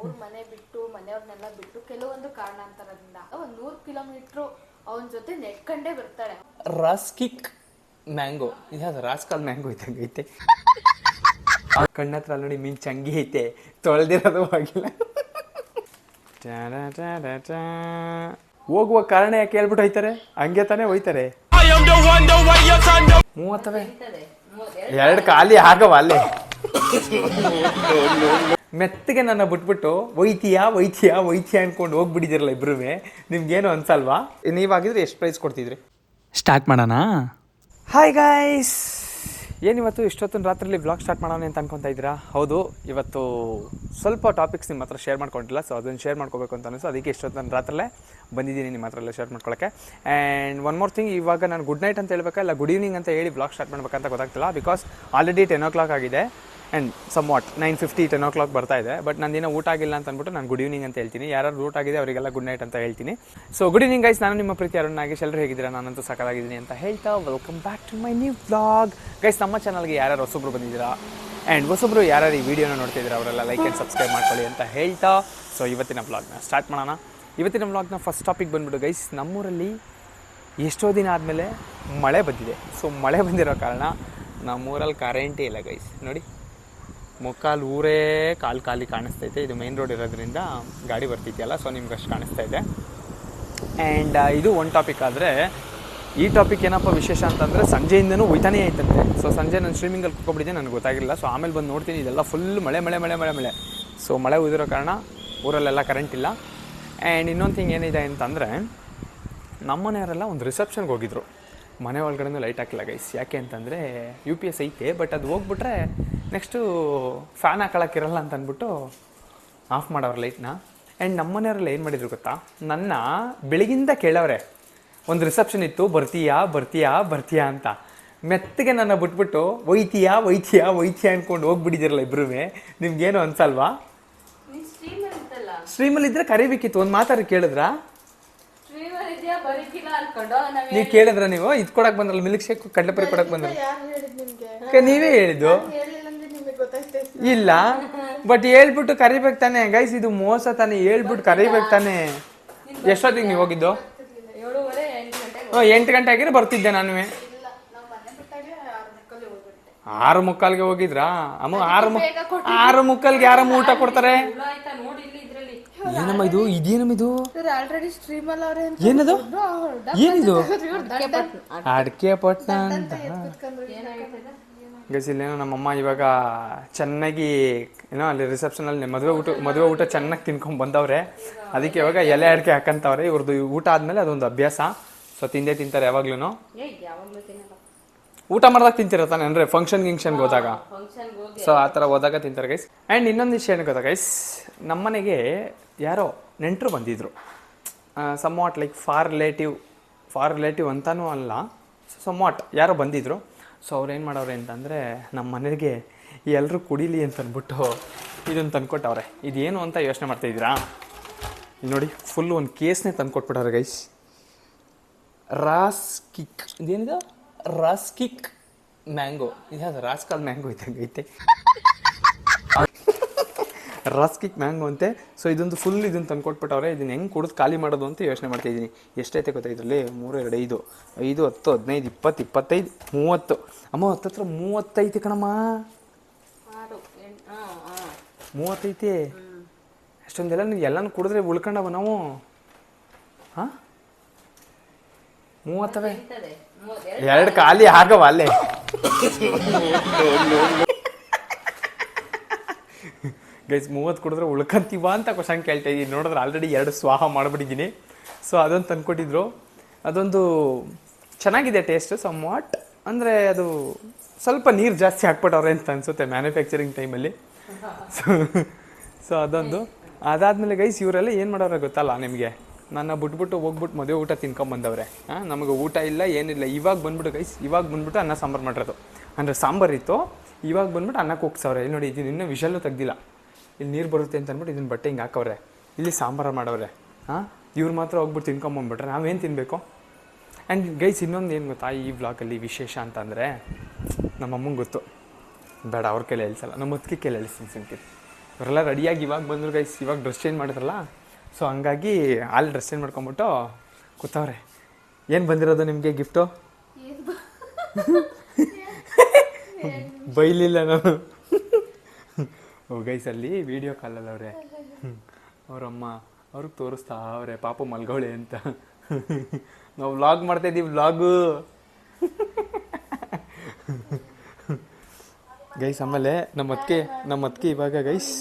ಅವ್ರ ಮನೆ ಬಿಟ್ಟು ಮನೆಯವ್ರನ್ನೆಲ್ಲ ಬಿಟ್ಟು ಕೆಲವೊಂದು ಕಾರಣಾಂತರದಿಂದ ಒಂದು 100 ಕಿಲೋಮೀಟರ್ ಅವನ ಜೊತೆ ನೆಟ್ಕೊಂಡೇ ಬರ್ತಾಳೆ. ರಾಸ್ಕಿಕ್ ಮ್ಯಾಂಗೋ ಇದು ರಾಸ್ಕಲ್ ಮ್ಯಾಂಗೋ ಇದ್ದಂಗೆ ಐತೆ. ಕಣ್ಣತ್ರ ನೋಡಿ ಮೀನ್ ಚಂಗಿ ಐತೆ, ತೊಳೆದಿರೋದು ಆಗಿಲ್ಲ. ಹೋಗುವ ಕಾರಣ ಯಾಕೆ ಹೇಳ್ಬಿಟ್ಟು ಹೋಯ್ತಾರೆ, ಹಂಗೆ ತಾನೇ ಹೋಯ್ತಾರೆ. 30 2 ಖಾಲಿ ಆಗವ ಅಲ್ಲೇ. ಮೆತ್ತಗೆ ನನ್ನ ಬಿಟ್ಬಿಟ್ಟು ಒಯ್ತೀಯಾ ಅನ್ಕೊಂಡು ಹೋಗ್ಬಿಟ್ಟಿದಿರಲ್ಲ ಇಬ್ರು. ನಿಮ್ಗೇನು ಅನ್ಸಲ್ವಾ? ನೀವಾಗಿದ್ರೆ ಎಷ್ಟು ಪ್ರೈಸ್ ಕೊಡ್ತಿದ್ರಿ? ಸ್ಟಾರ್ಟ್ ಮಾಡೋಣ. ಹಾಯ್ ಗಾಯ್ಸ್, ಏನಿವತ್ತು ಇಷ್ಟೊತ್ತಿನ ರಾತ್ರಿಲಿ ಬ್ಲಾಗ್ ಸ್ಟಾರ್ಟ್ ಮಾಡೋಣ ಅಂತ ಅನ್ಕೊತಾ ಇದ್ದೀರಾ? ಹೌದು, ಇವತ್ತು ಸ್ವಲ್ಪ ಟಾಪಿಕ್ಸ್ ನಿಮ್ಮ ಹತ್ರ ಶೇರ್ ಮಾಡ್ಕೊಂಡಿಲ್ಲ, ಸೊ ಅದನ್ನು ಶೇರ್ ಮಾಡ್ಕೋಬೇಕು ಅಂತ ಅನಿಸು. ಅದಕ್ಕೆ ಇಷ್ಟೊತ್ತಿನ ರಾತ್ರಿಲೇ ಬಂದಿದ್ದೀನಿ ನಿಮ್ಮ ಹತ್ರ ಎಲ್ಲ ಶೇರ್ ಮಾಡ್ಕೊಳ್ಳೋಕ್ಕೆ. ಆ್ಯಂಡ್ ಒನ್ ಮೋರ್ ಥಿಂಗ್, ಇವಾಗ ನಾನು ಗುಡ್ ನೈಟ್ ಅಂತ ಹೇಳ್ಬೇಕಾ ಇಲ್ಲ ಗುಡ್ ಈವ್ನಿಂಗ್ ಅಂತ ಹೇಳಿ ಬ್ಲಾಗ್ ಸ್ಟಾರ್ಟ್ ಮಾಡ್ಬೇಕಂತ ಗೊತ್ತಾಗ್ತಿಲ್ಲ. ಬಿಕಾಸ್ ಆಲ್ರೆಡಿ 10 o'clock ಆಗಿದೆ ಆ್ಯಂಡ್ ಸಮ್ ವಾಟ್ 9:50 10 o'clock ಬರ್ತಾ ಇದೆ. ಬಟ್ ನಂದಿನ ಊಟ ಆಗಿಲ್ಲ ಅಂತ ಅಂದ್ಬಿಟ್ಟು ನಾನು ಗುಡ್ ಈವ್ನಿಂಗ್ ಅಂತ ಹೇಳ್ತೀನಿ. ಯಾರು ಊಟ ಆಗಿದೆ ಅವರಿಗೆಲ್ಲ ಗುಡ್ ನೈಟ್ ಅಂತ ಹೇಳ್ತೀನಿ. ಸೊ ಗುಡ್ ಈವ್ನಿಂಗ್ ಗೈಸ್, ನಾನು ನಿಮ್ಮ ಪ್ರೀತಿ ಅರುಣ್ ನಾಗೇಶ್. ಎಲ್ಲರೂ ಹೇಗಿದ್ದೀರಾ? ನಾನಂತೂ ಸಕಲಾಗಿದ್ದೀನಿ ಅಂತ ಹೇಳ್ತಾ welcome back to my new vlog. Guys, ನಮ್ಮ ಚಾನಲ್ಗೆ ಯಾರ್ಯಾರು ಹೊಸಬ್ರು ಬಂದಿದ್ದೀರಾ ಆ್ಯಂಡ್ ಹೊಸಬ್ರು ಯಾರ್ಯಾರು ಈ ವಿಡಿಯೋನ ನೋಡ್ತಿದ್ದೀರಾ ಅವರೆಲ್ಲ ಲೈಕ್ ಆ್ಯಂಡ್ ಸಬ್ಸ್ಕ್ರೈಬ್ ಮಾಡ್ಕೊಳ್ಳಿ ಅಂತ ಹೇಳ್ತಾ ಸೊ ಇವತ್ತಿನ ವ್ಲಾಗ್ನ ಸ್ಟಾರ್ಟ್ ಮಾಡೋಣ. ಇವತ್ತಿನ ವ್ಲಾಗ್ನ ಫಸ್ಟ್ ಟಾಪಿಕ್ ಬಂದ್ಬಿಟ್ಟು ಗೈಸ್, ನಮ್ಮೂರಲ್ಲಿ ಎಷ್ಟೋ ದಿನ ಆದಮೇಲೆ ಮಳೆ ಬಂದಿದೆ. ಸೊ ಮಳೆ ಬಂದಿರೋ ಕಾರಣ ನಮ್ಮೂರಲ್ಲಿ ಕರೆಂಟೇ ಇಲ್ಲ ಗೈಸ್. ನೋಡಿ, ಮುಕ್ಕಾಲು ಊರೇ ಖಾಲಿ ಕಾಣಿಸ್ತೈತೆ. ಇದು ಮೇನ್ ರೋಡ್ ಇರೋದ್ರಿಂದ ಗಾಡಿ ಬರ್ತಿದೆಯಲ್ಲ, ಸೊ ನಿಮ್ಗೆ ಅಷ್ಟು ಕಾಣಿಸ್ತಾ ಇದೆ. ಆ್ಯಂಡ್ ಇದು ಒಂದು ಟಾಪಿಕ್. ಆದರೆ ಈ ಟಾಪಿಕ್ ಏನಪ್ಪ ವಿಶೇಷ ಅಂತಂದರೆ, ಸಂಜೆಯಿಂದನೂ ಹೋಯ್ತಾನೇ ಆಯ್ತಂತೆ. ಸೊ ಸಂಜೆ ನಾನು ಸ್ಟ್ರೀಮಿಂಗಲ್ಲಿ ಕುತ್ಕೊಬಿಟ್ಟಿದ್ದೆ, ನನಗೆ ಗೊತ್ತಾಗಿಲ್ಲ. ಸೊ ಆಮೇಲೆ ಬಂದು ನೋಡ್ತೀನಿ, ಇದೆಲ್ಲ ಫುಲ್ ಮಳೆ. ಸೊ ಮಳೆ ಉದಿರೋ ಕಾರಣ ಊರಲ್ಲೆಲ್ಲ ಕರೆಂಟ್ ಇಲ್ಲ. ಆ್ಯಂಡ್ ಇನ್ನೊಂದು ಥಿಂಗ್ ಏನಿದೆ ಅಂತಂದರೆ, ನಮ್ಮನೆಯವರೆಲ್ಲ ಒಂದು ರಿಸೆಪ್ಷನ್ಗೆ ಹೋಗಿದ್ರು. ಮನೆ ಒಳಗಡೆನೂ ಲೈಟ್ ಹಾಕಿಲ್ಲ ಗೈಸ್. ಯಾಕೆ ಅಂತಂದರೆ UPS ಐತೆ, ಬಟ್ ಅದು ಹೋಗ್ಬಿಟ್ರೆ ನೆಕ್ಸ್ಟು ಫ್ಯಾನ್ ಹಾಕೊಳಕ್ಕಿರಲ್ಲ ಅಂತ ಅಂದ್ಬಿಟ್ಟು ಆಫ್ ಮಾಡೋರು ಲೈಟ್ನ. ಆ್ಯಂಡ್ ನಮ್ಮನೆಯವರೆಲ್ಲ ಏನು ಮಾಡಿದ್ರು ಗೊತ್ತಾ, ನನ್ನ ಬೆಳಗಿಂದ ಕೇಳವ್ರೆ, ಒಂದು ರಿಸೆಪ್ಷನ್ ಇತ್ತು, ಬರ್ತೀಯಾ ಅಂತ. ಮೆತ್ತಗೆ ನನ್ನ ಬಿಟ್ಬಿಟ್ಟು ಒಯ್ತೀಯಾ ಅಂದ್ಕೊಂಡು ಹೋಗ್ಬಿಟ್ಟಿದಿರಲ್ಲ ಇಬ್ರು. ನಿಮ್ಗೇನು ಅನ್ಸಲ್ವಾ? ಸ್ಟ್ರೀಮಲ್ಲಿ ಇದ್ರೆ ಕರಿಬೇಕಿತ್ತು, ಒಂದು ಮಾತಾಡಿ ಕೇಳಿದ್ರಾ? ನೀವು ಕೇಳಿದ್ರ? ನೀವು ಇದು ಕೊಡಕ್ ಬಂದ್ರಲ್ಲ, ಮಿಲ್ಕ್ ಶೇಕ್ ಕಡಲೆಪುರಿ ಕೊಡಕ್ ಬಂದ್ರಲ್ಲ, ನೀವೇ ಹೇಳಿದ್ದು ಇಲ್ಲ. ಬಟ್ ಹೇಳ್ಬಿಟ್ಟು ಕರಿಬೇಕು ತಾನೆ ಗೈಸ್, ಇದು ಮೋಸ ತಾನೆ. ಹೇಳ್ಬಿಟ್ಟು ಕರಿಬೇಕು ತಾನೆ. ಎಷ್ಟೊತ್ತಿಗೆ ನೀವು ಹೋಗಿದ್ದು? 8 ಗಂಟೆ ಆಗಿದ್ರೆ ಬರ್ತಿದ್ದೆ ನಾನು. 6:45ಗೆ ಹೋಗಿದ್ರಾ? ಅಮ್ಮ 6:45ಗೆ ಯಾರಮ್ಮ ಊಟ ಕೊಡ್ತಾರೆ? ಏನಮ್ಮ ಇದು? ಇದೇನಮ್ಮ ಇದು? ಏನದು? ಏನಿದು? ಅಡಿಕೆ ಪಟ್ನ ಅಂತ ಗೈಸ್. ಇಲ್ಲೇನೋ ನಮ್ಮಮ್ಮ ಇವಾಗ ಚೆನ್ನಾಗಿ ಏನೋ ಅಲ್ಲಿ ರಿಸೆಪ್ಷನಲ್ಲಿ ಮದುವೆ ಊಟ ಚೆನ್ನಾಗಿ ತಿನ್ಕೊಂಡು ಬಂದವ್ರೆ. ಅದಕ್ಕೆ ಇವಾಗ ಎಲೆ ಅಡಿಕೆ ಹಾಕಂತವ್ರೆ. ಇವ್ರದ್ದು ಊಟ ಆದಮೇಲೆ ಅದೊಂದು ಅಭ್ಯಾಸ. ಸೊ ತಿಂದೇ ತಿಂತಾರೆ ಯಾವಾಗ್ಲೂ. ಊಟ ಮಾಡಿದಾಗ ತಿಂತಿರ ತಾನೆ, ಅಂದರೆ ಫಂಕ್ಷನ್ಗೆ ಹೋದಾಗ. ಸೊ ಆ ಥರ ಹೋದಾಗ ತಿಂತಾರೆ ಗೈಸ್. ಆ್ಯಂಡ್ ಇನ್ನೊಂದು ವಿಷಯ ಏನು ಗೊತ್ತಾ ಗೈಸ್, ನಮ್ಮನೆಗೆ ಯಾರೋ ನೆಂಟರು ಬಂದಿದ್ರು. Somewhat like for relative ಅಂತಲೂ ಅಲ್ಲ, ಸಮ್ ವಾಟ್ ಯಾರೋ ಬಂದಿದ್ರು. ಸೊ ಅವ್ರು ಏನು ಮಾಡವ್ರೆ ಅಂತಂದರೆ, ನಮ್ಮ ಮನೆಗೆ ಎಲ್ಲರೂ ಕುಡೀಲಿ ಅಂತ ಅಂದ್ಬಿಟ್ಟು ಇದನ್ನು ತಂದ್ಕೊಟ್ಟವ್ರೆ. ಇದೇನು ಅಂತ ಯೋಚನೆ ಮಾಡ್ತಾಯಿದ್ದೀರಾ? ಇಲ್ಲಿ ನೋಡಿ, ಫುಲ್ ಒಂದು ಕೇಸ್ನೇ ತಂದ್ಕೊಟ್ಬಿಟ್ಟವ್ರೆ ಗೈಸ್. ಇದೇನಿದು? ರಾಸ್ಕಿಕ್ ಮ್ಯಾಂಗೋ. ಇದು ರಾಸ್ಕಲ್ ಮ್ಯಾಂಗೋ ಇದ್ದಂಗೆ ಐತೆ. ರಾಸ್ಕಿಕ್ ಮ್ಯಾಂಗೋ ಅಂತೆ. ಸೊ ಇದೊಂದು ಫುಲ್ ಇದನ್ನು ತಂದ್ಕೊಟ್ಬಿಟ್ಟವ್ರೆ. ಇದನ್ನು ಹೆಂಗೆ ಕುಡಿದು ಖಾಲಿ ಮಾಡೋದು ಅಂತ ಯೋಚನೆ ಮಾಡ್ತಾಯಿದ್ದೀನಿ. ಎಷ್ಟೈತೆ ಗೊತ್ತಾ ಇದರಲ್ಲಿ? 3, 2, 5, 10, 15, 20, 25, 30. ಅಮ್ಮ 35 ಕಣಮ್ಮ. 30 ಅಷ್ಟೊಂದೆಲ್ಲ ನೀವು ಎಲ್ಲನೂ ಕುಡಿದ್ರೆ ಉಳ್ಕೊಂಡವ ನಾವು. ಹಾಂ 30 2 ಖಾಲಿ ಆಗವ ಅಲ್ಲೇ. ಗೈಸ್ 30 ಕುಡಿದ್ರೆ ಉಳ್ಕೊಂತೀವ ಅಂತ ಕ್ವಶನ್ ಕೇಳ್ತಾ ಇದ್ದೀನಿ. ನೋಡಿದ್ರೆ ಆಲ್ರೆಡಿ 2 ಸ್ವಾಹ ಮಾಡಿಬಿಟ್ಟಿದ್ದೀನಿ. ಸೊ ಅದೊಂದು ತಂದ್ಕೊಟ್ಟಿದ್ರು. ಅದೊಂದು ಚೆನ್ನಾಗಿದೆ ಟೇಸ್ಟ್ ಸಮ್ ವಾಟ್. ಅಂದರೆ ಅದು ಸ್ವಲ್ಪ ನೀರು ಜಾಸ್ತಿ ಹಾಕ್ಬಿಟ್ಟವ್ರೆ ಅಂತ ಅನಿಸುತ್ತೆ ಮ್ಯಾನುಫ್ಯಾಕ್ಚರಿಂಗ್ ಟೈಮಲ್ಲಿ. ಸೊ ಅದೊಂದು. ಅದಾದಮೇಲೆ ಗೈಸ್ ಇವರೆಲ್ಲ ಏನು ಮಾಡೋರೆ ಗೊತ್ತಲ್ಲ ನಿಮಗೆ, ನನ್ನ ಹೋಗ್ಬಿಟ್ಟು ಮದುವೆ ಊಟ ತಿನ್ಕೊಂಬಂದವ್ರೆ. ನಮಗೆ ಊಟ ಇಲ್ಲ ಏನಿಲ್ಲ. ಇವಾಗ ಬಂದ್ಬಿಟ್ಟು ಅನ್ನ ಸಾಂಬಾರು ಮಾಡಿರೋದು. ಅಂದರೆ ಸಾಂಬಾರಿತ್ತು, ಇವಾಗ ಬಂದ್ಬಿಟ್ಟು ಅನ್ನ ಕೂಗ್ಸವ್ರೆ. ಇಲ್ಲಿ ನೋಡಿ, ಇದನ್ನು ಇನ್ನೂ ವಿಷಲ್ಲೂ ತೆಗ್ದಿಲ್ಲ. ಇಲ್ಲಿ ನೀರು ಬರುತ್ತೆ ಅಂತ ಅಂದ್ಬಿಟ್ಟು ಇದನ್ನು ಬಟ್ಟೆ ಹಿಂಗೆ ಹಾಕವ್ರೆ. ಇಲ್ಲಿ ಸಾಂಬಾರು ಮಾಡವ್ರೆ. ಇವ್ರು ಮಾತ್ರ ಹೋಗ್ಬಿಟ್ಟು ತಿನ್ಕೊಂಬಂದ್ಬಿಟ್ರೆ ನಾವೇನು ತಿನ್ನಬೇಕು? ಆ್ಯಂಡ್ ಗೈಸ್ ಇನ್ನೊಂದು ಏನು ಗೊತ್ತಾ, ಈ ವ್ಲಾಗಲ್ಲಿ ವಿಶೇಷ ಅಂತಂದರೆ, ನಮ್ಮ ಅಮ್ಮಂಗೆ ಗೊತ್ತು, ಬೇಡ ಅವ್ರ ಕೈಲಿ ಹೇಳ್ಸಲ್ಲ, ನಮ್ಮ ಅತ್ತಿಗೆ ಕೈಲಿ ಹೇಳ್ತೀನಿ. ಇವರೆಲ್ಲ ರೆಡಿಯಾಗಿ ಇವಾಗ ಬಂದರು ಗೈಸ್, ಇವಾಗ ಡ್ರೆಸ್ ಚೇಂಜ್ ಮಾಡಿದ್ರಲ್ಲ, ಸೊ ಹಂಗಾಗಿ ಅಲ್ಲಿ ಡ್ರೆಸ್ ಚೇಂಜ್ ಮಾಡ್ಕೊಂಬಿಟ್ಟು ಕೂತವ್ರೆ. ಏನು ಬಂದಿರೋದು ನಿಮಗೆ ಗಿಫ್ಟು? ಬೈಲಿಲ್ಲ ನಾನು. ಓ ಗೈಸ್, ಅಲ್ಲಿ ವಿಡಿಯೋ ಕಾಲಲ್ಲಿ ಅವರೇ ಅವರಮ್ಮ ಅವ್ರಿಗೆ ತೋರಿಸ್ತಾ ಅವ್ರೆ ಪಾಪ ಮಲ್ಗವಳೆ ಅಂತ. ನಾವು ವ್ಲಾಗ್ ಮಾಡ್ತಾಯಿದ್ದೀವಿ, ವ್ಲಾಗು ಗೈಸ್. ಆಮೇಲೆ ನಮ್ಮ ಅತ್ತಿಗೆ ಇವಾಗ ಗೈಸ್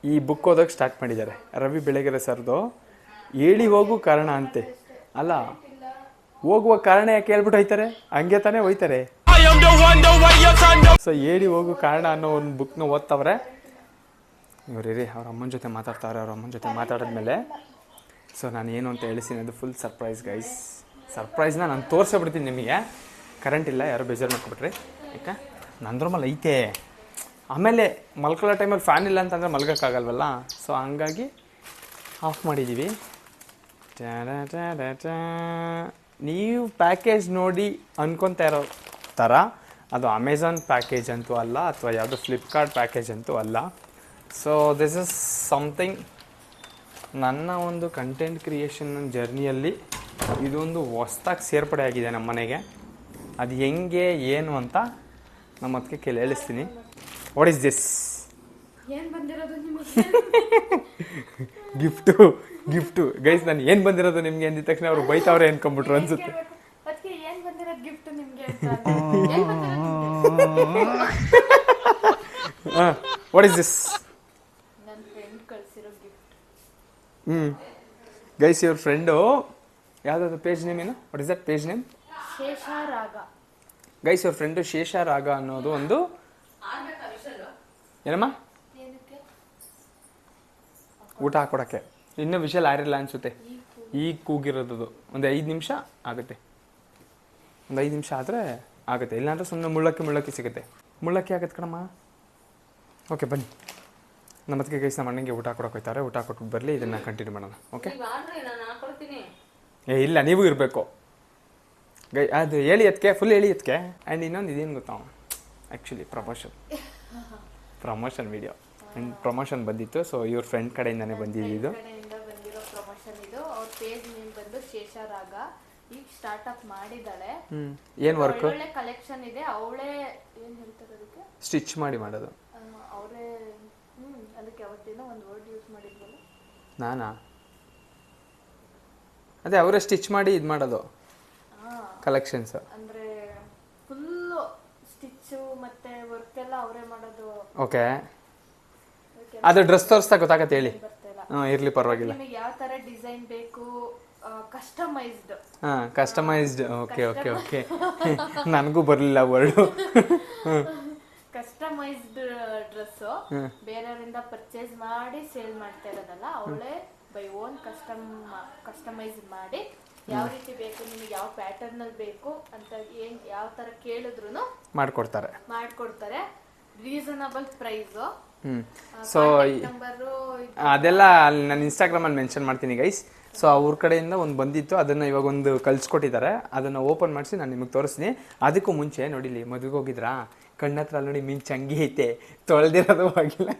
ಈ ಬುಕ್ ಓದೋಕೆ ಸ್ಟಾರ್ಟ್ ಮಾಡಿದ್ದಾರೆ. ರವಿ ಬೆಳಗೆರೆ ಸರ್ದು ಹೇಳಿ ಹೋಗು ಕಾರಣ ಅಂತೆ. ಅಲ್ಲ, ಹೋಗುವ ಕಾರಣ ಯಾಕೆ ಹೇಳ್ಬಿಟ್ಟು ಹೋಯ್ತಾರೆ, ಹಂಗೆ ತಾನೇ ಹೋಯ್ತಾರೆ. ಸೊ ಹೇಳಿ ಹೋಗು ಕಾರಣ ಅನ್ನೋ ಒಂದು ಬುಕ್ನ ಓದ್ತವ್ರೆ ಇವ್ರಿ. ಅವ್ರ ಅಮ್ಮನ ಜೊತೆ ಮಾತಾಡ್ತಾವ್ರೆ. ಅವ್ರ ಅಮ್ಮನ ಜೊತೆ ಮಾತಾಡಿದ್ಮೇಲೆ ಸೊ ನಾನು ಏನು ಅಂತ ಹೇಳಿಸ್ತೀನಿ, ಅದು ಫುಲ್ ಸರ್ಪ್ರೈಸ್ ಗೈಸ್. ಸರ್ಪ್ರೈಸ್ನ ನಾನು ತೋರಿಸ್ಬಿಡ್ತೀನಿ ನಿಮಗೆ. ಕರೆಂಟ್ ಇಲ್ಲ, ಯಾರೋ ಬೇಜಾರು ಮಾಡ್ಕೊಬಿಟ್ರಿ. ಯಾಕೆ ನಂದ್ರ ಮೇಲೆ ಐತೆ. ಆಮೇಲೆ ಮಲ್ಕೊಳ್ಳೋ ಟೈಮಲ್ಲಿ ಫ್ಯಾನ್ ಇಲ್ಲ ಅಂತಂದರೆ ಮಲ್ಗೋಕ್ಕಾಗಲ್ವಲ್ಲ, ಸೊ ಹಂಗಾಗಿ ಆಫ್ ಮಾಡಿದ್ದೀವಿ. ನೀವು ಪ್ಯಾಕೇಜ್ ನೋಡಿ ಅನ್ಕೊತಾ ಇರೋ ಥರ ಅದು ಅಮೆಝಾನ್ ಪ್ಯಾಕೇಜ್ ಅಂತೂ ಅಲ್ಲ, ಅಥವಾ ಯಾವುದೋ ಫ್ಲಿಪ್ಕಾರ್ಟ್ ಪ್ಯಾಕೇಜ್ ಅಂತೂ ಅಲ್ಲ. ಸೊ ದಿಸ್ ಇಸ್ ಸಮಥಿಂಗ್ ನನ್ನ ಒಂದು ಕಂಟೆಂಟ್ ಕ್ರಿಯೇಷನ್ ಜರ್ನಿಯಲ್ಲಿ ಇದೊಂದು ಹೊಸ್ದಾಗಿ ಸೇರ್ಪಡೆ ಆಗಿದೆ ನಮ್ಮ ಮನೆಗೆ. ಅದು ಹೆಂಗೆ ಏನು ಅಂತ ನಮ್ಮ ಅದಕ್ಕೆ ಹೇಳಿಸ್ತೀನಿ. What is this? ಏನು ಬಂದಿರೋದು ನಿಮಗೆ? Gift guys. ನಾನು ಏನು ಬಂದಿರೋದು ನಿಮಗೆ ಅಂದಿದ ತಕ್ಷಣ ಅವ್ರು ಬೈತಾವ್ರೆ ಅನ್ಕೊಂಬಿಟ್ರು ಅನ್ಸುತ್ತೆ. ಅದಕ್ಕೆ ಏನು ಬಂದಿರೋದು ಗಿಫ್ಟ್ ನಿಮಗೆ? What is this? ನನ್ನ ಫ್ರೆಂಡ್ ಕಳಿಸಿರೋ ಗಿಫ್ಟ್. ಗೈಸ್, ಇವ್ರ ಫ್ರೆಂಡು ಯಾವುದಾದ್ರು ಪೇಜ್ ನೇಮ್ ಏನು? What is that page name? Shesharaga. Guys, ಇವ್ರ ಫ್ರೆಂಡು ಶೇಷಾರಾಗ ಅನ್ನೋದು ಒಂದು ಏನಮ್ಮ ಊಟ ಹಾಕೊಡಕ್ಕೆ. ಇನ್ನೂ ವಿಷಲ್ ಆರಿಲ್ಲ ಅನಿಸುತ್ತೆ. ಈಗ ಕೂಗಿರೋದು ಒಂದು 5 ನಿಮಿಷ ಆಗುತ್ತೆ. ಒಂದು 5 ನಿಮಿಷ ಆದರೆ ಆಗುತ್ತೆ. ಇಲ್ಲಾಂದ್ರೆ ಸುಮ್ಮನೆ ಮುಳ್ಳಕ್ಕಿ ಸಿಗುತ್ತೆ. ಮುಳ್ಳಕ್ಕಿ ಆಗುತ್ತೆ ಕಣಮ್ಮ. ಓಕೆ ಬನ್ನಿ, ನಮ್ಮ ಅದಕ್ಕೆ ಗೈಸ್ ನಮ್ಮ ಅಣ್ಣಂಗೆ ಊಟ ಹಾಕೊಡಕ್ಕೆ ಹೋಗ್ತಾರೆ. ಊಟ ಹಾಕೊಟ್ಟು ಬರಲಿ, ಇದನ್ನು ಕಂಟಿನ್ಯೂ ಮಾಡೋಣ. ಓಕೆ? ಇಲ್ಲ, ನೀವು ಇರಬೇಕು ಗೈ. ಅದು ಹೇಳಿ ಅದಕ್ಕೆ ಫುಲ್ ಹೇಳಿ ಅದಕ್ಕೆ. ಆ್ಯಂಡ್ ಇನ್ನೊಂದು ಇದೇನು ಗೊತ್ತಾ, actually promotion video and promotion ಬಂದಿತ್ತು. ಸೊ ಇವ್ರ ಫ್ರೆಂಡ್ ಕಡೆಯಿಂದನೇ ಬಂದಿದ್ದು. ಬಂದಿರೋ ಪ್ರಮೋಷನ್ ಇದು. ಅವ್ರ ಪೇಜ್ ನೇಮ್ ಬಂದು ಶೇಷಾರಾಗ. ಈಗ ಸ್ಟಾರ್ಟ್ ಅಪ್ ಮಾಡಿದ್ದಾಳೆ. ಏನು ವರ್ಕ್? ಒಳ್ಳೆ ಕಲೆಕ್ಷನ್ ಇದೆ. ಅವಳೇ ಏನು ಹೇಳ್ತಾರೆ ಅದಕ್ಕೆ? ಸ್ಟಿಚ್ ಮಾಡಿ ಮಾಡೋದು ಅವರೇ. ಅದಕ್ಕೆ ಅವತ್ತಿನ ಒಂದು ವರ್ಡ್ ಯೂಸ್ ಮಾಡಿದ್ವಲ್ಲ ನಾನಾ? ಅದೇ ಅವರೇ ಸ್ಟಿಚ್ ಮಾಡಿ ಇದು ಮಾಡೋದು ಕಲೆಕ್ಷನ್ಸ್. ಅಂದ್ರೆ ಫುಲ್ ಸ್ಟಿಚ್ ಮತ್ತೆ ವರ್ಕ್ ಎಲ್ಲ ಅವರೇ ಮಾಡೋದು. ಓಕೆ, ಅದು ಡ್ರೆಸ್ ತೋರಿಸ್ತಾ ಗೊತ್ತಾಗತ್ತೆ ಹೇಳಿ. ಇರ್ಲಿ ಪರವಾಗಿಲ್ಲ. ನಿಮಗೆ ಯಾವ ತರ ಡಿಸೈನ್ ಬೇಕು, ಕಸ್ಟಮೈಸ್ಡ್. ಕಸ್ಟಮೈಸ್ಡ್. ಓಕೆ ನನಗೂ ಬರಲಿಲ್ಲ ವರ್ಡು. ಕಸ್ಟಮೈಸ್ಡ್ ಡ್ರೆಸ್ ಬೇರೆಯವರಿಂದ ಪರ್ಚೇಸ್ ಮಾಡಿ ಸೇಲ್ ಮಾಡ್ತಾ ಇರೋದಲ್ಲ, ಅವಳೇ ಬೈ ಓನ್ ಕಸ್ಟಮೈಸ್ ಮಾಡಿ ಯಾವ ರೀತಿ ಬೇಕು, ನಿಮಗೆ ಯಾವ ಪ್ಯಾಟರ್ನ್ ಅಲ್ಲಿ ಬೇಕು ಅಂತ ಏನ್ ಯಾವ ತರ ಕೇಳಿದ್ರು ಮಾಡ್ಕೊಡ್ತಾರೆ. Reasonable price. ಸೊ ಅದೆಲ್ಲ ಅಲ್ಲಿ ನಾನು ಇನ್ಸ್ಟಾಗ್ರಾಮಲ್ಲಿ ಮೆನ್ಷನ್ ಮಾಡ್ತೀನಿ ಗೈಸ್. ಸೊ ಅವ್ರ ಕಡೆಯಿಂದ ಒಂದು ಬಂದಿತ್ತು, ಅದನ್ನು ಇವಾಗ ಒಂದು ಕಳ್ಸಿಕೊಟ್ಟಿದ್ದಾರೆ. ಅದನ್ನು ಓಪನ್ ಮಾಡಿಸಿ ನಾನು ನಿಮಗೆ ತೋರಿಸ್ತೀನಿ. ಅದಕ್ಕೂ ಮುಂಚೆ ನೋಡಿಲಿ, ಮದುವೆಗೆ ಹೋಗಿದ್ರಾ, ಕಣ್ಣತ್ರ ನೋಡಿ ಮೀನು ಚಂಗಿ ಐತೆ, ತೊಳೆದಿರೋದು ಆಗಿಲ್ಲ.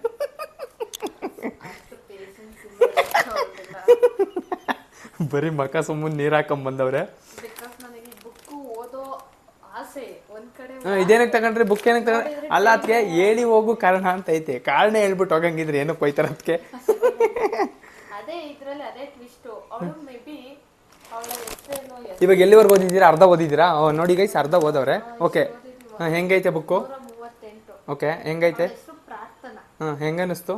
ಬರೀ ಮಕ ಸುಮ್ಮನೆ ನೀರು ಹಾಕೊಂಡ್ ಬಂದವ್ರೆ. ಇದೇನಕ್ಕೆ ತಗೊಂಡ್ರಿ ಬುಕ್? ಏನಕ್ಕೆ ತಗೊಂಡ್ರಿ? ಅಲ್ಲ, ಅದಕ್ಕೆ ಹೇಳಿ ಹೋಗು ಕಾರಣ ಅಂತ ಐತೆ. ಕಾರಣ ಹೇಳ್ಬಿಟ್ಟು ಹೋಗಂಗಿದ್ರೆ ಏನಕ್ಕೆ ಹೋಯ್ತಾರ ಅದಕ್ಕೆ? ಇವಾಗ ಎಲ್ಲಿವರೆಗೂ ಓದಿದ್ದೀರಾ? ಅರ್ಧ ಓದಿದ್ದೀರಾ? ನೋಡಿ ಗೈಸ್, ಅರ್ಧ ಓದವ್ರೆ. ಓಕೆ, ಹೆಂಗೈತೆ ಬುಕ್ಕು? ಓಕೆ, ಹೆಂಗೈತೆ? ಹೆಂಗನ್ನಿಸ್ತು?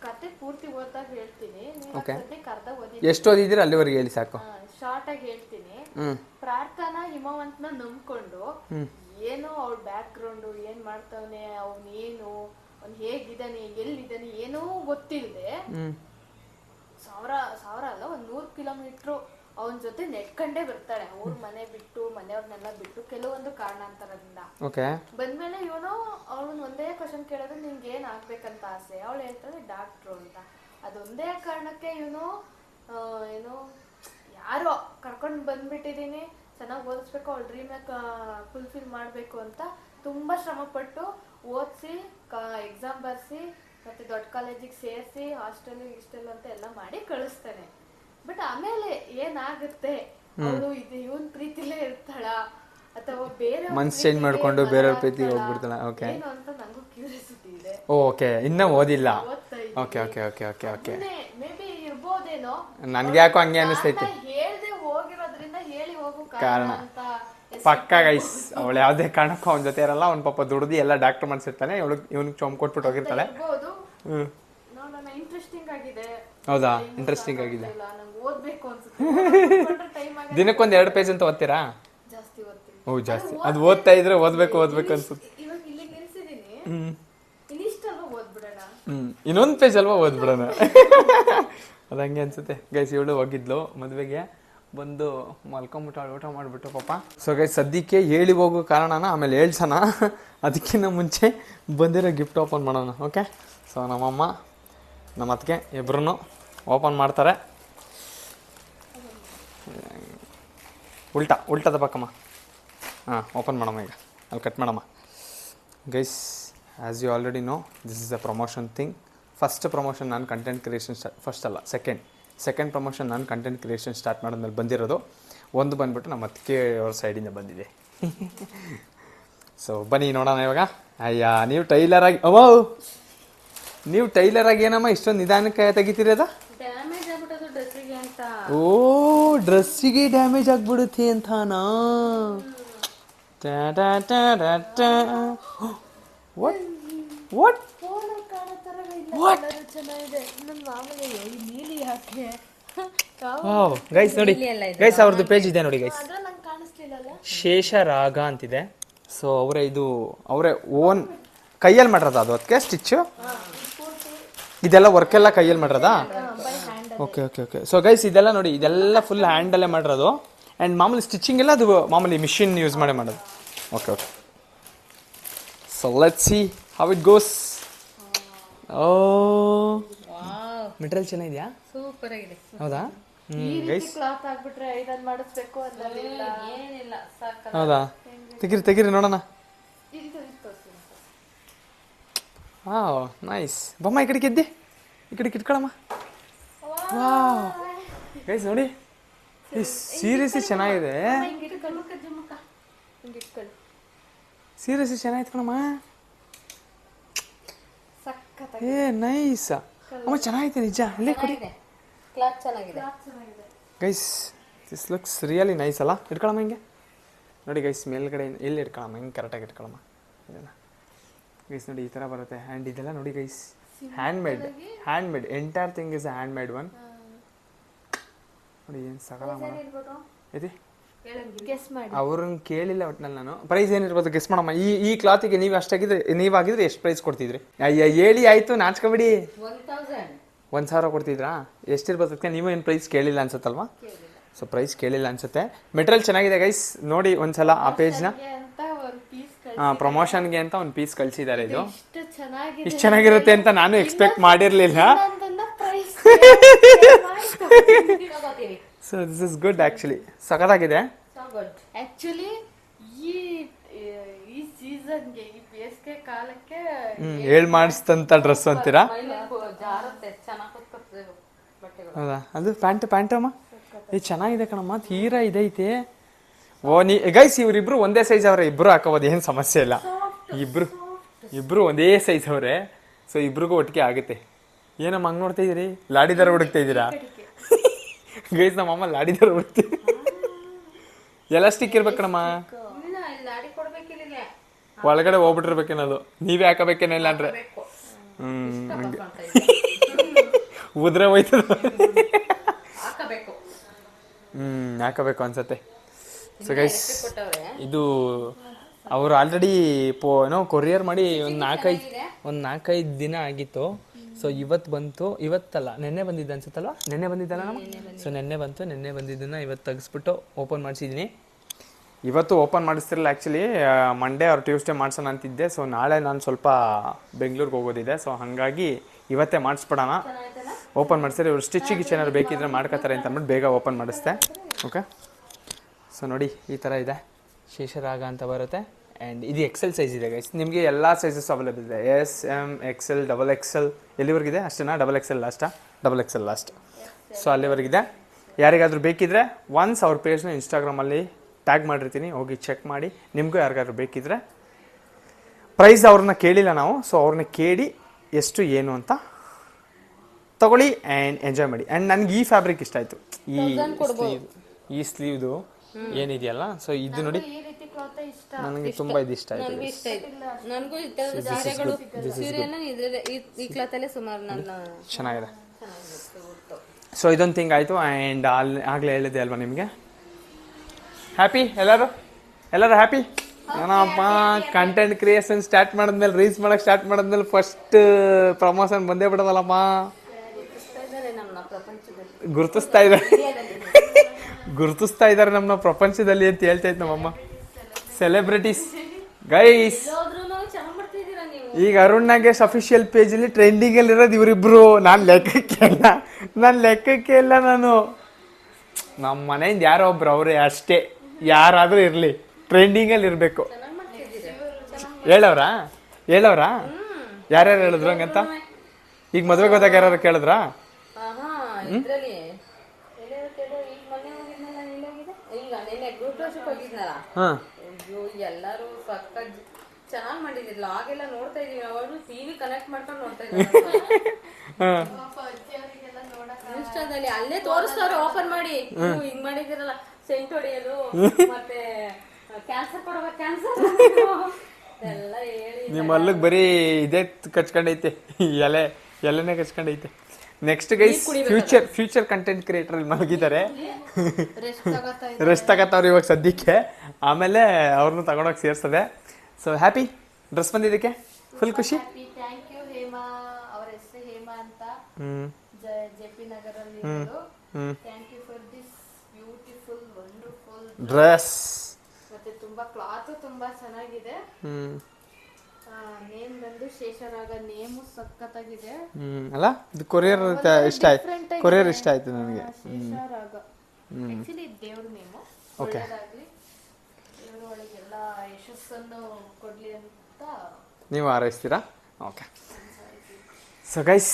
ಕತೆ ಪೂರ್ತಿ ಓದ್ದಾಗ ಹೇಳ್ತೀನಿ. ಎಷ್ಟು ಓದಿದ್ದೀರಾ ಅಲ್ಲಿವರೆಗೆ ಹೇಳಿ ಸಾಕು. ಶಾರ್ಟ್ ಆಗಿ ಹೇಳ್ತೀನಿ. ಪ್ರಾರ್ಥನಾ ಹಿಮವಂತನ ನಂಬ್ಕೊಂಡು ಏನೋ ಅವ್ಳ ಬ್ಯಾಕ್ ಗ್ರೌಂಡ್ ಏನ್ ಮಾಡ್ತಾವನೆ, ಅವ್ನು ಹೇಗಿದ್ದಾನೆ, ಎಲ್ಲಿದ್ದಾನೆ ಏನೋ ಗೊತ್ತಿಲ್ಲದೆ ಸಾವಿರ ಅಲ್ಲ 100 ಕಿಲೋಮೀಟರ್ ಅವನ ಜೊತೆ ನೆಟ್ಕೊಂಡೇ ಬರ್ತಾಳೆ. ಅವ್ರ ಮನೆ ಬಿಟ್ಟು, ಮನೆಯವ್ರನ್ನೆಲ್ಲ ಬಿಟ್ಟು, ಕೆಲವೊಂದು ಕಾರಣಾಂತರದಿಂದ ಬಂದ್ಮೇಲೆ ಇವನು ಅವಳನ್ನ ಒಂದೇ ಕ್ವಶನ್ ಕೇಳಿದ್ರೆ ನಿನ್ಗೆ ಏನ್ ಆಗ್ಬೇಕಂತ ಆಸೆ? ಅವಳು ಹೇಳ್ತಾಳೆ ಡಾಕ್ಟ್ರು ಅಂತ. ಅದೊಂದೇ ಕಾರಣಕ್ಕೆ ಇವನು ಏನೋ ಯಾರೋ ಕರ್ಕೊಂಡು ಬಂದ್ಬಿಟ್ಟಿದೀನಿ, ಚೆನ್ನಾಗಿ ಓದಿಸ್ಬೇಕು, ಅವಳ ಡ್ರೀಮ್ ಫುಲ್ಫಿಲ್ ಮಾಡಬೇಕು ಅಂತ ತುಂಬಾ ಶ್ರಮ ಪಟ್ಟು ಓದಿಸಿ ಎಕ್ಸಾಮ್ ಬರ್ಸಿ ಮತ್ತೆ ದೊಡ್ಡ ಕಾಲೇಜಿಗೆ ಸೇರಿಸಿ ಹಾಸ್ಟೆಲ್ ಗಿಸ್ಟೆಲ್ ಅಂತ ಎಲ್ಲ ಮಾಡಿ ಕಳಿಸ್ತಾನೆ. ಬಟ್ ಆಮೇಲೆ ಏನಾಗುತ್ತೆ, ಅವಳು ಇವನ್ ಪ್ರೀತಿಲೇ ಇರ್ತಾಳ ಅಥವಾ ಬೇರೆ ಮನ್ಸ್ ಚೇಂಜ್ ಮಾಡ್ಕೊಂಡು ಬೇರೆ ಪ್ರೀತಿಗೆ ಹೋಗ್ಬಿಡ್ತಾಳ? ಓಕೆ, ಏನು ಅಂತ ನಂಗೂ ಕ್ಯೂರಿಯಾಸಿಟಿ ಇದೆ. ಓಕೆ, ಇನ್ನೂ ಓದಿಲ್ಲ. ಓದ್ತಾ ಇದ್ದೀನಿ. Okay okay okay okay okay maybe ಇರ್ಬೋದೇನೋ. ನನ್ಗೆ ಯಾಕೋ ಹಂಗೆ ಅನಿಸ್ತೈತೆ. ಹೇಳ್ದೆ ಹೋಗಿರೋದ್ರಿಂದ ಹೇಳಿ ಹೋಗು ಕಾರಣ ಅಂತ ಪಕ್ಕ ಗೈಸ್. ಅವಳು ಯಾವುದೇ ಕಾರಣಕ್ಕೂ ಅವನ ಜೊತೆ ಇರಲ್ಲ. ಅವ್ನ ಪಾಪ ದುಡ್ದು ಎಲ್ಲ ಡಾಕ್ಟರ್ ಮಾಡ್ಸಿರ್ತಾನೆ, ಇವನಿಗೆ ಚೊಂಬ್ ಕೊಟ್ಬಿಟ್ಟು ಹೋಗಿರ್ತಾಳೆ. ಇರ್ಬೋದು. ನೋಡೋಣ, ಇಂಟ್ರೆಸ್ಟಿಂಗ್ ಆಗಿದೆ. ಹೌದಾ? ಇಂಟ್ರೆಸ್ಟಿಂಗ್ ಆಗಿದೆ. ನಂಗೆ ಓದ್ಬೇಕು ಅನ್ಸುತ್ತೆ. ಟೈಮ್ ಆಗಿದೆ. ದಿನಕ್ಕೊಂದು 2 ಪೇಜ್ ಅಂತ ಓದ್ತೀರಾ? ಜಾಸ್ತಿ ಓದ್ತೀನಿ. ಓ ಜಾಸ್ತಿ. ಅದು ಓದ್ತಾ ಇದ್ರೆ ಓದ್ಬೇಕು ಅನ್ಸುತ್ತೆ. ಇವಾಗ ಇಲ್ಲಿ ನಿಲ್ಸಿದೀನಿ, ಇನ್ನಿಷ್ಟಲ್ವ ಓದ್ಬಿಡೋಣ. ಇನ್ನೊಂದು ಪೇಜ್ ಅಲ್ವಾ ಓದ್ಬಿಡೋಣ. ಅದು ಹಂಗೆ ಅನ್ಸುತ್ತೆ ಗೈಸ್. ಇವಳು ಹೋಗಿದ್ಲು ಮದುವೆಗೆ, ಬಂದು ಮಲ್ಕೊಂಬಿಟ್ಟು ಊಟ ಮಾಡಿಬಿಟ್ಟು ಪಾಪ. ಸೊ ಗೈಸ್, ಸದ್ಯಕ್ಕೆ ಹೇಳಿ ಹೋಗೋ ಕಾರಣನ ಆಮೇಲೆ ಹೇಳ್ಸೋಣ. ಅದಕ್ಕಿಂತ ಮುಂಚೆ ಬಂದಿರೋ ಗಿಫ್ಟ್ ಓಪನ್ ಮಾಡೋಣ. ಓಕೆ, ಸೊ ನಮ್ಮಮ್ಮ ನಮ್ಮ ಅತ್ತಿಗೆ ಇಬ್ಬರೂ ಓಪನ್ ಮಾಡ್ತಾರೆ. ಉಲ್ಟದ ಪಕ್ಕಮ್ಮ. ಹಾಂ, ಓಪನ್ ಮಾಡಮ್ಮ ಈಗ. ಅಲ್ಲಿ ಕಟ್ ಮಾಡಮ್ಮ. Guys, as you already know, this is a promotion thing. First promotion ನಾನು ಕಂಟೆಂಟ್ ಕ್ರಿಯೇಷನ್ ಸೆಕೆಂಡ್ ಪ್ರಮೋಷನ್ ನಾನು ಕಂಟೆಂಟ್ ಕ್ರಿಯೇಷನ್ ಸ್ಟಾರ್ಟ್ ಮಾಡಿದ್ಮೇಲೆ ಬಂದಿರೋದು. ಒಂದು ಬಂದುಬಿಟ್ಟು ನಮ್ಮ ಅತ್ತಿಗೆ ಅವ್ರ ಸೈಡಿಂದ ಬಂದಿದೆ. ಸೊ ಬನ್ನಿ ನೋಡೋಣ ಇವಾಗ. ಅಯ್ಯ, ನೀವು ಟೈಲರ್ ಆಗಿ ಏನಮ್ಮ ಇಷ್ಟೊಂದು ನಿಧಾನಕ್ಕೆ ತೆಗಿತೀರದ? ಡ್ಯಾಮೇಜ್ ಆಗ್ಬಿಟ್ಟದು ಡ್ರೆಸ್ಸಿಗೆ ಅಂತ. ಓ, ಡ್ರೆಸ್ಸಿಗೆ ಡ್ಯಾಮೇಜ್ ಆಗ್ಬಿಡುತ್ತೆ ಅಂತಾನಾ? ವಾಟ್ ಗೈಸ್ ನೋಡಿ ಗೈಸ್, ಅವ್ರದ್ದು ಪೇಜ್ ಇದೆ ನೋಡಿ ಗೈಸ್. ಶೇಷರಾಗ ಅಂತಿದೆ. ಸೊ ಅವರೇ ಓನ್ ಕೈಯಲ್ಲಿ ಮಾಡಿರೋದ ಅದು? ಅದಕ್ಕೆ ಸ್ಟಿಚ್ಚು ಇದೆಲ್ಲ ವರ್ಕೆಲ್ಲ ಕೈಯಲ್ಲಿ ಮಾಡಿರೋದಾ? Okay okay okay. So guys, ಇದೆಲ್ಲ ನೋಡಿ, ಇದೆಲ್ಲ ಫುಲ್ ಹ್ಯಾಂಡಲ್ಲೇ ಮಾಡಿರೋದು. ಆ್ಯಂಡ್ ಮಾಮೂಲಿ ಸ್ಟಿಚಿಂಗ್ ಎಲ್ಲ ಅದು ಮಾಮೂಲಿ ಮಿಷಿನ್ ಯೂಸ್ ಮಾಡೇ ಮಾಡೋದು. Okay okay. So let's see how it goes. Oh, material ಚೆನ್ನಾಗಿದೆಯಾ? ಸೂಪರ್ ಆಗಿದೆ. ಹೌದಾ? ಗೈಸ್, ಕ್ಲಾತ್ ಹಾಕ್ಬಿಟ್ರೆ ಐರನ್ ಮಾಡಿಸ್ಬೇಕು ಅನ್ನೋದಿಲ್ಲ, ಏನಿಲ್ಲ. ಹೌದಾ? ತೆಗಿರಿ ನೋಡೋಣ. Wow, nice. ಬಮ್ಮ ಈ ಕಡೆಗೆ ಎದ್ದೆ, ಈ ಕಡೆಗೆ ಇಟ್ಕೊಳಮ್ಮ. ವಾವ್ ಗೈಸ್, ನೋಡಿ ಸೀರಿಯಸ್ಲಿ ಚೆನ್ನಾಗಿದೆ. ಸೀರಿಯಸ್ಲಿ ಚೆನ್ನಾಗಿತ್ತು ಕಣಮ್ಮ. ಏ ನೈಸ್ ಅಮ್ಮ, ಚೆನ್ನಾಗಿದೆ ನಿಜ. ಇಲ್ಲೇ ಕೊಡಿ. ಕ್ಲಾತ್ ಚೆನ್ನಾಗಿದೆ guys. This looks really nice ಅಲ್ಲ? ಇಟ್ಕೊಳಮ್ಮ ಹಿಂಗೆ ನೋಡಿ ಗೈಸ್. ಮೇಲ್ಗಡೆ ಎಲ್ಲಿ ಇಟ್ಕೊಳಮ್ಮ, ಹಿಂಗೆ ಕರೆಕ್ಟಾಗಿ ಇಟ್ಕೊಳಮ್ಮ. ಇದೆಲ್ಲ ಗೈಸ್ ನೋಡಿ, ಈ ಥರ ಬರುತ್ತೆ. ಆ್ಯಂಡ್ ಇದೆಲ್ಲ ನೋಡಿ guys, hand made entire thing is hand made one. ನೋಡಿ ಏನು ಸಗಲ ಇದೆ. ಅವ್ರನ್ನ ಕೇಳಿಲ್ಲ ಒಟ್ಟಿನಲ್ಲಿ ನಾನು. ಪ್ರೈಸ್ ಏನಿರ್ಬೋದು ಗೆಸ್ ಮಾಡಮ್ಮ. ಈ ಕ್ಲಾತಿಗೆ ನೀವಾಗಿದ್ರೆ ಎಷ್ಟು ಪ್ರೈಸ್ ಕೊಡ್ತಿದ್ರಿ? ಅಯ್ಯ ಹೇಳಿ ಆಯ್ತು, ನಾಚ್ಕೊಬಿಡಿ. 1,000 ಕೊಡ್ತಿದ್ರಾ? ಎಷ್ಟಿರ್ಬೋದು ಅದಕ್ಕೆ? ನೀವು ಏನು ಪ್ರೈಸ್ ಕೇಳಿಲ್ಲ ಅನ್ಸುತ್ತಲ್ವಾ? ಸೊ ಪ್ರೈಸ್ ಕೇಳಿಲ್ಲ ಅನ್ಸುತ್ತೆ. ಮೆಟೀರಿಯಲ್ ಚೆನ್ನಾಗಿದೆ ಗೈಸ್, ನೋಡಿ ಒಂದ್ಸಲ ಆ ಪೇಜ್ನ. ಪ್ರಮೋಷನ್ಗೆ ಅಂತ ಒಂದು ಪೀಸ್ ಕಳಿಸಿದ್ದಾರೆ. ಇದು ಇಷ್ಟು ಚೆನ್ನಾಗಿರುತ್ತೆ ಅಂತ ನಾನು ಎಕ್ಸ್ಪೆಕ್ಟ್ ಮಾಡಿರಲಿಲ್ಲ. So this is good actually. ಸಖತ್ತಾಗಿದೆ ಆಕ್ಚುಲಿ. ಈ ಸೀಸನ್ಗೆ, ಈ ಬೇಸಿಗೆ ಕಾಲಕ್ಕೆ ಹೇಳ್ ಮಾಡಿಸ್ತಂತ ಡ್ರೆಸ್ ಅಂತೀರಾ? ಹೌದಾ? ಅದು ಪ್ಯಾಂಟ್ ಅಮ್ಮ, ಇದು ಚೆನ್ನಾಗಿದೆ ಕಣಮ್ಮ, ತೀರಾ ಇದೈತೆ. ಓ ಗೈಸ್, ಇವರಿಬ್ರು ಒಂದೇ ಸೈಜ್ ಅವ್ರೆ, ಇಬ್ರು ಹಾಕೋಬೋದು, ಏನು ಸಮಸ್ಯೆ ಇಲ್ಲ. ಇಬ್ರು ಒಂದೇ ಸೈಜ್ ಅವ್ರೆ. ಸೊ ಇಬ್ರಿಗೂ ಒಟ್ಟಿಗೆ ಆಗುತ್ತೆ. ಏನಮ್ಮ ಹಂಗೆ ನೋಡ್ತಾ ಇದೀರಿ? ಲಾಡಿದಾರ ಹುಡುಕ್ತಾ ಇದ್ದೀರಾ ಗೈಸ್? ನಮ್ಮಮ್ಮ ಲಾಡಿದಾರ ಹುಡುಕ್ತೀವಿ. ಎಲಾಸ್ಟಿಕ್ ಇರ್ಬೇಕಣಮ್ಮ, ಒಳಗಡೆ ಹೋಗ್ಬಿಟ್ಟಿರ್ಬೇಕೇನದು. ನೀವೇ ಹಾಕಬೇಕೇನಿಲ್ಲ ಅಂದ್ರೆ ಉದ್ರೆ ಹೋಯ್ತದ. ಹಾಕಬೇಕು ಅನ್ಸತ್ತೆ. ಸೊ ಗೈಸ್, ಇದು ಅವರು ಆಲ್ರೆಡಿ ಕೊರಿಯರ್ ಮಾಡಿ ಒಂದು 4-5 ದಿನ ಆಗಿತ್ತು. ಸೊ ಇವತ್ತು ಬಂತು. ಇವತ್ತಲ್ಲ, ನೆನ್ನೆ ಬಂದಿದ್ದ ಅನ್ಸುತ್ತಲ್ವ? ನೆನ್ನೆ ಬಂದಿದ್ದಲ್ಲ ನಮ್ಮ. ಸೊ ನೆನ್ನೆ ಬಂದಿದ್ದನ್ನು ಇವತ್ತು ತೆಗೆಸ್ಬಿಟ್ಟು ಓಪನ್ ಮಾಡಿಸಿದ್ದೀನಿ. ಇವತ್ತು ಓಪನ್ ಮಾಡಿಸ್ತಿರಲ್ಲ, ಆ್ಯಕ್ಚುಲಿ ಮಂಡೇ ಆರ್ ಟ್ಯೂಸ್ಡೇ ಮಾಡ್ಸೋಣ ಅಂತಿದ್ದೆ. ಸೊ ನಾಳೆ ನಾನು ಸ್ವಲ್ಪ ಬೆಂಗಳೂರಿಗೆ ಹೋಗೋದಿದೆ. ಸೊ ಹಾಗಾಗಿ ಇವತ್ತೇ ಮಾಡಿಸ್ಬಿಡೋಣ. ಓಪನ್ ಮಾಡಿಸಿದ್ರೆ ಇವ್ರು ಸ್ಟಿಚಿಗೆ ಏನಾದ್ರು ಬೇಕಿದ್ರೆ ಮಾಡ್ಕೋತಾರೆ ಅಂತ ಅಂದ್ಬಿಟ್ಟು ಬೇಗ ಓಪನ್ ಮಾಡಿಸ್ದೆ. ಓಕೆ, ಸೊ ನೋಡಿ ಈ ಥರ ಇದೆ, ಶೇಷರಾಗ ಅಂತ ಬರುತ್ತೆ. ಆ್ಯಂಡ್ ಇದು ಎಕ್ಸೆಲ್ ಸೈಜ್ ಇದೆ ಗೈಸ್, ನಿಮಗೆ ಎಲ್ಲ ಸೈಜಸ್ ಅವೈಲೇಬಲ್ ಇದೆ. S, M, XL, double XL ಎಲ್ಲಿವರೆಗಿದೆ ಅಷ್ಟೇನಾ? ಡಬಲ್ ಎಕ್ಸೆಲ್ ಲಾಸ್ಟಾ? Double XL last. ಸೊ ಅಲ್ಲಿವರೆಗಿದೆ. ಯಾರಿಗಾದರೂ ಬೇಕಿದ್ದರೆ ಒನ್ಸ್ ಅವ್ರ ಪೇಜ್ನ ಇನ್ಸ್ಟಾಗ್ರಾಮಲ್ಲಿ ಟ್ಯಾಗ್ ಮಾಡಿರ್ತೀನಿ, ಹೋಗಿ ಚೆಕ್ ಮಾಡಿ. ನಿಮಗೂ ಯಾರಿಗಾದ್ರೂ ಬೇಕಿದ್ದರೆ, ಪ್ರೈಸ್ ಅವ್ರನ್ನ ಕೇಳಿಲ್ಲ ನಾವು, ಸೊ ಅವ್ರನ್ನ ಕೇಳಿ ಎಷ್ಟು ಏನು ಅಂತ ತಗೊಳ್ಳಿ ಆ್ಯಂಡ್ ಎಂಜಾಯ್ ಮಾಡಿ. ಆ್ಯಂಡ್ ನನಗೆ ಈ ಫ್ಯಾಬ್ರಿಕ್ ಇಷ್ಟ ಆಯಿತು, ಈ ಸ್ಲೀವ್ದು ಏನಿದೆಯಲ್ಲ. ಸೊ ಇದು ನೋಡಿ ಈ ರೀತಿ ಕ್ಲಾತ್ ಇಷ್ಟ. ನನಗೆ ತುಂಬ ಇದು ಇಷ್ಟ ಆಯಿತು. ನನಗೂ ಈ ಥರದ ಸೀರೆಗಳು ಸೀರೆಯನ್ನು ಈ ಕ್ಲಾತಲ್ಲೇ ಸುಮಾರು ನನ್ನ ಚೆನ್ನಾಗಿದೆ. ಸೊ ಇದೊಂದು ಥಿಂಗ್ ಆಯಿತು. ಆ್ಯಂಡ್ ಆಗಲೇ ಹೇಳಿದೆ ಅಲ್ವಾ ನಿಮಗೆ, ಹ್ಯಾಪಿ ಎಲ್ಲರೂ ಹ್ಯಾಪಿ. ಏನಪ್ಪ ಕಂಟೆಂಟ್ ಕ್ರಿಯೇಷನ್ ಸ್ಟಾರ್ಟ್ ಮಾಡಿದ್ಮೇಲೆ, ರೀಲ್ಸ್ ಮಾಡೋಕ್ಕೆ ಸ್ಟಾರ್ಟ್ ಮಾಡಿದ್ಮೇಲೆ ಫಸ್ಟ್ ಪ್ರಮೋಷನ್ ಬಂದೇ ಬಿಡೋದಲ್ಲಮ್ಮ. ಗುರುತಿಸ್ತಾ ಇದ್ದಾರೆ ನಮ್ಮನ್ನ ಪ್ರಪಂಚದಲ್ಲಿ ಅಂತ ಹೇಳ್ತಾ ಇತ್ತು ನಮ್ಮಮ್ಮ. Celebrities guys. ಈಗ ಅರುಣ್ ನಾಗೇಶ್ ಅಫಿಷಿಯಲ್ ಪೇಜಲ್ಲಿ ಟ್ರೆಂಡಿಂಗಲ್ಲಿ ಇರೋದು ಇವರಿಬ್ರು. ನಾನು ಲೆಕ್ಕಕ್ಕೆ ಇಲ್ಲ ನಾನು ನಮ್ಮ ಮನೆಯಿಂದ ಯಾರೋ ಒಬ್ರು ಅವರೇ ಅಷ್ಟೇ, ಯಾರಾದರೂ ಇರಲಿ ಟ್ರೆಂಡಿಂಗಲ್ಲಿ ಇರಬೇಕು. ಹೇಳವ್ರಾ ಯಾರ್ಯಾರು ಹೇಳಿದ್ರು ಹಂಗಂತ? ಈಗ ಮದುವೆಗೆ ಹೋದಾಗ ಯಾರು ಕೇಳಿದ್ರಾ? ಎಲ್ಲರೂ ಚೆನ್ನಾಗಿ ಮಾಡಿದಿಲ್ಲ. ಆಗೆಲ್ಲ ನೋಡ್ತಾ ಇದೀವಿ, ಅವಾಗ ಟಿವಿ ಕನೆಕ್ಟ್ ಮಾಡ್ಕೊಂಡು ನೋಡ್ತಾ ಇದ್ದೀವಿ. ಇನ್ಸ್ಟಾದಲ್ಲಿ ಅಲ್ಲೇ ತೋರಿಸ್ತಾರ ಓಪನ್ ಮಾಡಿ, ಹಿಂಗ್ ಮಾಡಿದಿರಲ್ಲ ಸೆಂಟ್ ಹೊಡೆಯೋದು, ಮತ್ತೆ ಕ್ಯಾನ್ಸರ್ ಕೊಡುವ ಕ್ಯಾನ್ಸರ್ ಎಲ್ಲ ಹೇಳಿ. ನಿಮ್ಮ ಅಲ್ಲಿಗೆ ಬರೀ ಇದೇ ಕಚ್ಕೊಂಡೈತೆ, ಎಲೆನೇ ಕಚ್ಕೊಂಡೈತೆ. Next guys future content creator ಮಲಗಿದ್ದಾರೆ, ರೆಸ್ಟ್ ತಗೋತಾವ್ರು ಇವಾಗ ಸದ್ಯಕ್ಕೆ. ಆಮೇಲೆ ಅವ್ರನ್ನ ತಗೊಂಡೋಗಿ ಸೇರ್ಸದೆ. ಸೊ ಹ್ಯಾಪಿ ಡ್ರೆಸ್ ಬಂದಿದ್ದಕ್ಕೆ ಫುಲ್ ಖುಷಿ. ಥ್ಯಾಂಕ್ ಯು ಹೇಮಾ, ಅವರ ಹೆಸರು ಹೇಮಾ ಅಂತ, ಜೆಪಿ ನಗರಲ್ಲಿ. Thank you for this beautiful wonderful dress. ಮತ್ತೆ ತುಂಬಾ ಕ್ಲಾತ್ ತುಂಬಾ ಚೆನ್ನಾಗಿದೆ. ನೇಮ್ ಬಂದು ಶೇಷರಾಗ, ನೇಮು ಸಖತ್ತಾಗಿದೆ ಅಲ್ಲ. ಇದು ಕೊರಿಯರ್ ಇಷ್ಟ ಆಯ್ತು, ಕೊರಿಯರ್ ಇಷ್ಟ ಆಯ್ತು ನನಗೆ. ಶೇಷರಾಗ ಆಕ್ಚುಲಿ ದೇವ್ರ ನೇಮು. ಒಳ್ಳೆದಾಗ್ಲಿ, ದೇವ್ರ ಒಳಗೆಲ್ಲ ಯಶಸ್ಸನ್ನು ಕೊಡ್ಲಿ ಅಂತ ನೀವು ಹಾರೈಸ್ತೀರಾ? ಓಕೆ. ಸೊ ಗೈಸ್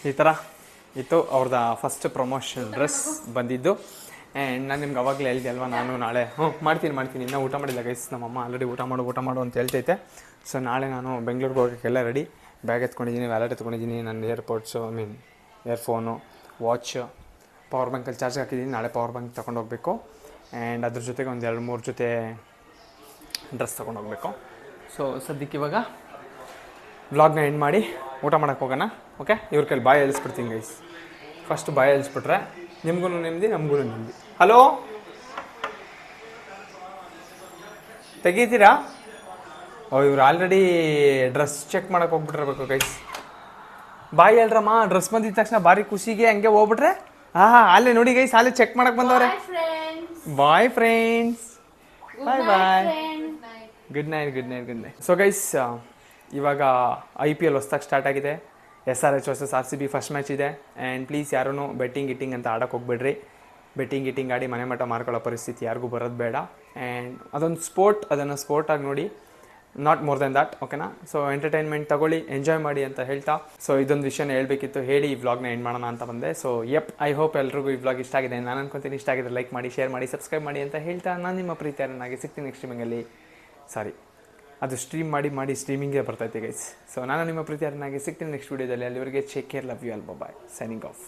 ಈ ಥರ ಇತ್ತು ಅವ್ರದ್ದು ಫಸ್ಟ್ ಪ್ರಮೋಷನ್ ಡ್ರೆಸ್ ಬಂದಿದ್ದು. ಆ್ಯಂಡ್ ನಾನು ನಿಮ್ಗೆ ಅವಾಗಲೇ ಹೇಳಿದೆ ಅಲ್ವಾ, ನಾನು ನಾಳೆ ಮಾಡ್ತೀನಿ. ಇನ್ನೂ ಊಟ ಮಾಡಿಲ್ಲ ಗೈಸ್. ನಮ್ಮಮ್ಮ ಆಲ್ರೆಡಿ ಊಟ ಮಾಡು ಅಂತ ಹೇಳ್ತೈತೆ. ಸೊ ನಾಳೆ ನಾನು ಬೆಂಗಳೂರಿಗೆ ಹೋಗೋಕ್ಕೆಲ್ಲ ರೆಡಿ. ಬ್ಯಾಗ್ ಎತ್ಕೊಂಡಿದ್ದೀನಿ, ವ್ಯಾಲೆಟ್ ಎತ್ಕೊಂಡಿದ್ದೀನಿ, ನನ್ನ ಏರ್ಪೋರ್ಟ್ಸು, ಏರ್ಫೋನು, ವಾಚ್, ಪವರ್ ಬ್ಯಾಂಕಲ್ಲಿ ಚಾರ್ಜ್ ಹಾಕಿದ್ದೀನಿ. ನಾಳೆ ಪವರ್ ಬ್ಯಾಂಕ್ ತೊಗೊಂಡು ಹೋಗಬೇಕು. ಆ್ಯಂಡ್ ಅದ್ರ ಜೊತೆಗೆ ಒಂದು 2-3 ಜೊತೆ ಡ್ರೆಸ್ ತೊಗೊಂಡು ಹೋಗಬೇಕು. ಸೊ ಸದ್ಯಕ್ಕೆ ಇವಾಗ ವ್ಲಾಗ್ನ ಎಂಡ್ ಮಾಡಿ ಊಟ ಮಾಡೋಕ್ಕೆ ಹೋಗೋಣ. ಓಕೆ, ಇವ್ರ ಕೈಲಿ ಬಾಯಿ ಎಳಿಸ್ಬಿಡ್ತೀನಿ ಗೈಸ್. ಫಸ್ಟ್ ಬಾಯಿ ಎಳಿಸ್ಬಿಟ್ರೆ ನಿಮಗೂ ನೆಮ್ಮದಿ, ನಮಗೂ ನೆಮ್ಮದಿ. ಹಲೋ, ತೆಗೀತೀರಾ? ಇವ್ರು ಆಲ್ರೆಡಿ ಡ್ರೆಸ್ ಚೆಕ್ ಮಾಡೋಕೆ ಹೋಗ್ಬಿಟ್ಟಿರ್ಬೇಕು ಗೈಸ್. ಬಾಯ್ ಹೇಳ್ರಮ್ಮ, ಡ್ರೆಸ್ ಬಂದಿದ್ದ ತಕ್ಷಣ ಭಾರಿ ಖುಷಿಗೆ ಹಂಗೆ ಹೋಗ್ಬಿಟ್ರೆ. ಅಲ್ಲೇ ನೋಡಿ ಗೈಸ್, ಅಲ್ಲೇ ಚೆಕ್ ಮಾಡಕ್ಕೆ ಬಂದವ್ರೆ. Bye friends, bye good night. So guys ಇವಾಗ IPL ಹೊಸ್ದಾಗಿ ಸ್ಟಾರ್ಟ್ ಆಗಿದೆ. SRH versus RCB first match ಇದೆ. ಆ್ಯಂಡ್ ಪ್ಲೀಸ್ ಯಾರೂ ಬೆಟ್ಟಿಂಗ್ ಅಂತ ಆಡೋಕೆ ಹೋಗ್ಬೇಡ್ರಿ. ಬೆಟ್ಟಿಂಗ್ ಆಡಿ ಮನೆ ಮಠ ಮಾರ್ಕೊಳ್ಳೋ ಪರಿಸ್ಥಿತಿ ಯಾರಿಗೂ ಬರೋದು ಬೇಡ. ಆ್ಯಂಡ್ ಅದೊಂದು ಸ್ಪೋರ್ಟ್, ಅದನ್ನು ಸ್ಪೋರ್ಟಾಗಿ ನೋಡಿ, ನಾಟ್ ಮೋರ್ ದೆನ್ ದ್ಯಾಟ್. ಓಕೆನಾ? ಸೊ ಎಂಟರ್ಟೈನ್ಮೆಂಟ್ ತಗೊಳ್ಳಿ, ಎಂಜಾಯ್ ಮಾಡಿ ಅಂತ ಹೇಳ್ತಾ, ಸೊ ಇದೊಂದು ವಿಷಯನ ಹೇಳಬೇಕಿತ್ತು, ಹೇಳಿ ಈ ವ್ಲಾಗ್ನ ಎಂಡ್ ಮಾಡೋಣ ಅಂತ ಬಂದೆ. ಸೊ ಐ ಹೋಪ್ ಎಲ್ರಿಗೂ ಈ ವ್ಲಾಗ್ ಇಷ್ಟ ಆಗಿದೆ. ನಾನು ಅನ್ಕೊತೀನಿ ಇಷ್ಟ ಆಗಿದ್ರೆ ಲೈಕ್ ಮಾಡಿ, ಶೇರ್ ಮಾಡಿ, ಸಬ್ಸ್ಕ್ರೈಬ್ ಮಾಡಿ ಅಂತ ಹೇಳ್ತಾ, ನಾನು ನಿಮ್ಮ ಪ್ರೀತಿಯರನ್ನಾಗಿ ಸಿಗ್ತೀನಿ ನೆಕ್ಸ್ಟ್ ಸ್ಟ್ರೀಮಿಂಗಲ್ಲಿ. ಅದು ಸ್ಟ್ರೀಮ್ ಮಾಡಿ ಸ್ಟ್ರೀಮಿಂಗೇ ಬರ್ತೈತೆ ಗೈಸ್. ಸೊ ನಾನು ನಿಮ್ಮ ಪ್ರೀತಿಯರನ್ನಾಗಿ ಸಿಗ್ತೀನಿ ನೆಕ್ಸ್ಟ್ ವೀಡಿಯೋದಲ್ಲಿ. ಅಲ್ಲಿವರೆಗೆ take care, love you all, bye, signing of.